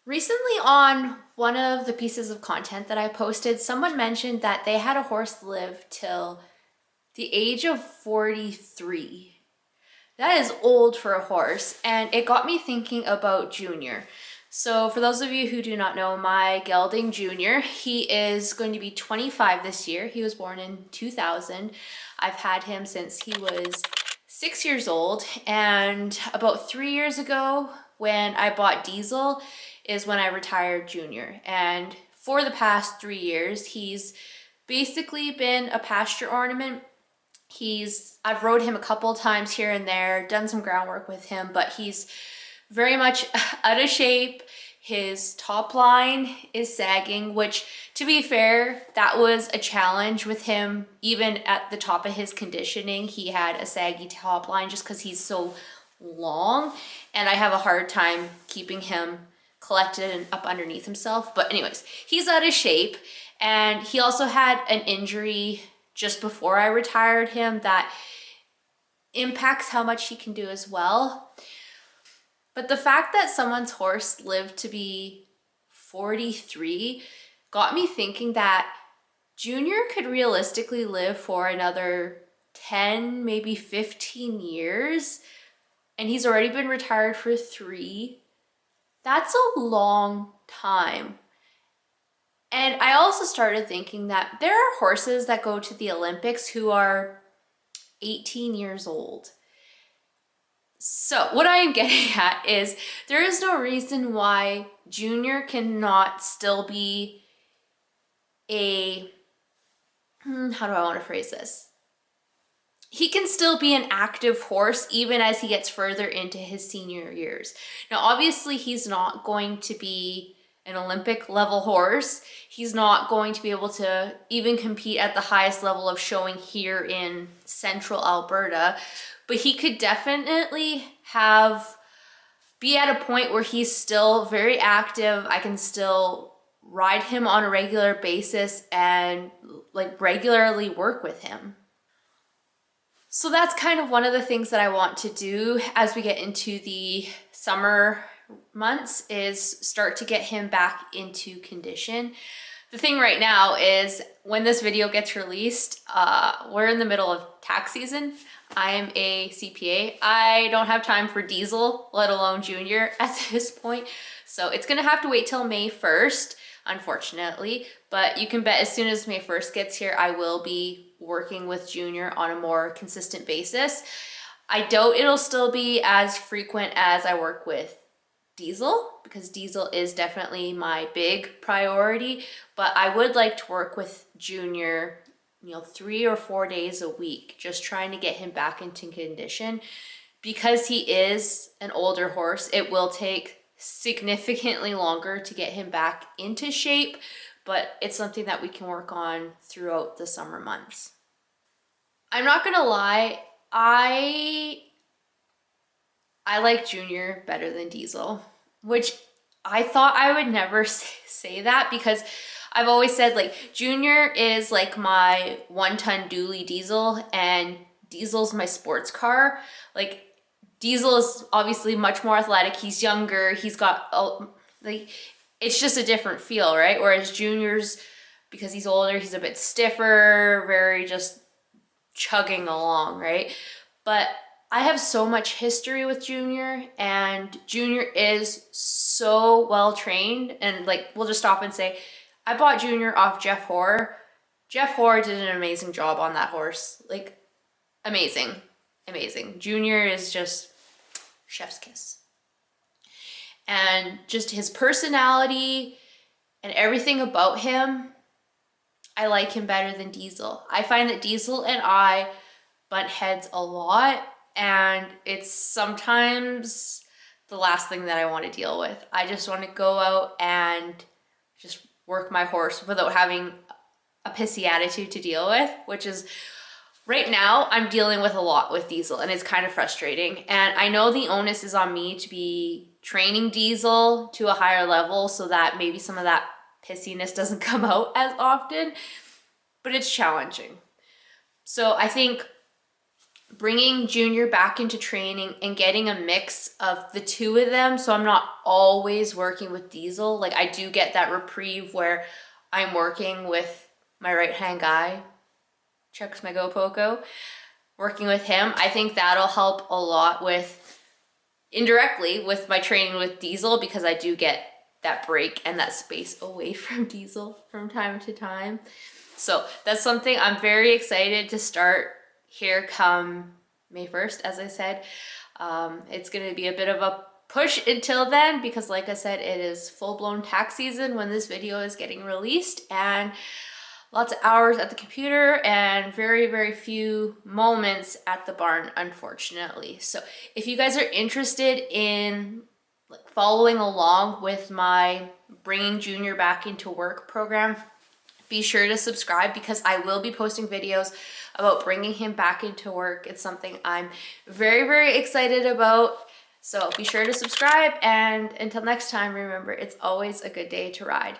Recently, on one of the pieces of content that I posted, someone mentioned that they had a horse live till the age of 43. That is old for a horse, and it got me thinking about Junior. So, for those of you who do not know, my gelding Junior, he is going to be 25 this year. He was born in 2000. I've had him since he was 6 years old, and about 3 years ago, when I bought Diesel, is when I retired Junior. And for the past 3 years, he's basically been a pasture ornament. I've rode him a couple times here and there, done some groundwork with him, but he's very much out of shape. His top line is sagging, which, to be fair, that was a challenge with him. Even at the top of his conditioning, he had a saggy top line just because he's so long, and I have a hard time keeping him collected and up underneath himself. But anyways, he's out of shape, and he also had an injury just before I retired him that impacts how much he can do as well. But the fact that someone's horse lived to be 43 got me thinking that Junior could realistically live for another 10, maybe 15 years, and he's already been retired for 3. That's a long time. And I also started thinking that there are horses that go to the Olympics who are 18 years old. So what I am getting at is there is no reason why Junior cannot still be how do I want to phrase this? He can still be an active horse even as he gets further into his senior years. Now, obviously, he's not going to be an Olympic level horse. He's not going to be able to even compete at the highest level of showing here in central Alberta, but he could definitely be at a point where he's still very active. I can still ride him on a regular basis and regularly work with him. So that's kind of one of the things that I want to do as we get into the summer months, is start to get him back into condition. The thing right now is when this video gets released, we're in the middle of tax season. I am a CPA. I don't have time for Diesel, let alone Junior at this point. So it's gonna have to wait till May 1st, unfortunately. But you can bet as soon as May 1st gets here, I will be working with Junior on a more consistent basis. I doubt it'll still be as frequent as I work with Diesel, because Diesel is definitely my big priority, but I would like to work with Junior 3 or 4 days a week, just trying to get him back into condition. Because he is an older horse, it will take significantly longer to get him back into shape, but it's something that we can work on throughout the summer months. I'm not gonna lie, I like Junior better than Diesel, which I thought I would never say that, because I've always said Junior is like my 1-ton dually Diesel, and Diesel's my sports car. Diesel is obviously much more athletic. He's younger. He's got it's just a different feel, right? Whereas Junior's, because he's older, he's a bit stiffer, very just chugging along, right? But I have so much history with Junior, and Junior is so well trained. And we'll just stop and say, I bought Junior off Jeff Hoare. Jeff Hoare did an amazing job on that horse. Amazing, amazing. Junior is just chef's kiss. And just his personality and everything about him, I like him better than Diesel. I find that Diesel and I butt heads a lot, and it's sometimes the last thing that I want to deal with. I just want to go out and just work my horse without having a pissy attitude to deal with, which is right now I'm dealing with a lot with Diesel, and it's kind of frustrating. And I know the onus is on me to be training Diesel to a higher level so that maybe some of that pissiness doesn't come out as often, but it's challenging. So I think bringing Junior back into training and getting a mix of the two of them, so I'm not always working with Diesel. Like, I do get that reprieve where I'm working with my right hand guy, Chuck's my Go Poco, working with him. I think that'll help a lot with, indirectly, with my training with Diesel, because I do get that break and that space away from Diesel from time to time. So that's something I'm very excited to start here come May 1st, as I said. It's going to be a bit of a push until then, because like I said, it is full-blown tax season when this video is getting released, and lots of hours at the computer and very, very few moments at the barn, unfortunately. So if you guys are interested in following along with my Bringing Junior Back into Work program, be sure to subscribe, because I will be posting videos about bringing him back into work. It's something I'm very, very excited about. So be sure to subscribe, and until next time, remember, it's always a good day to ride.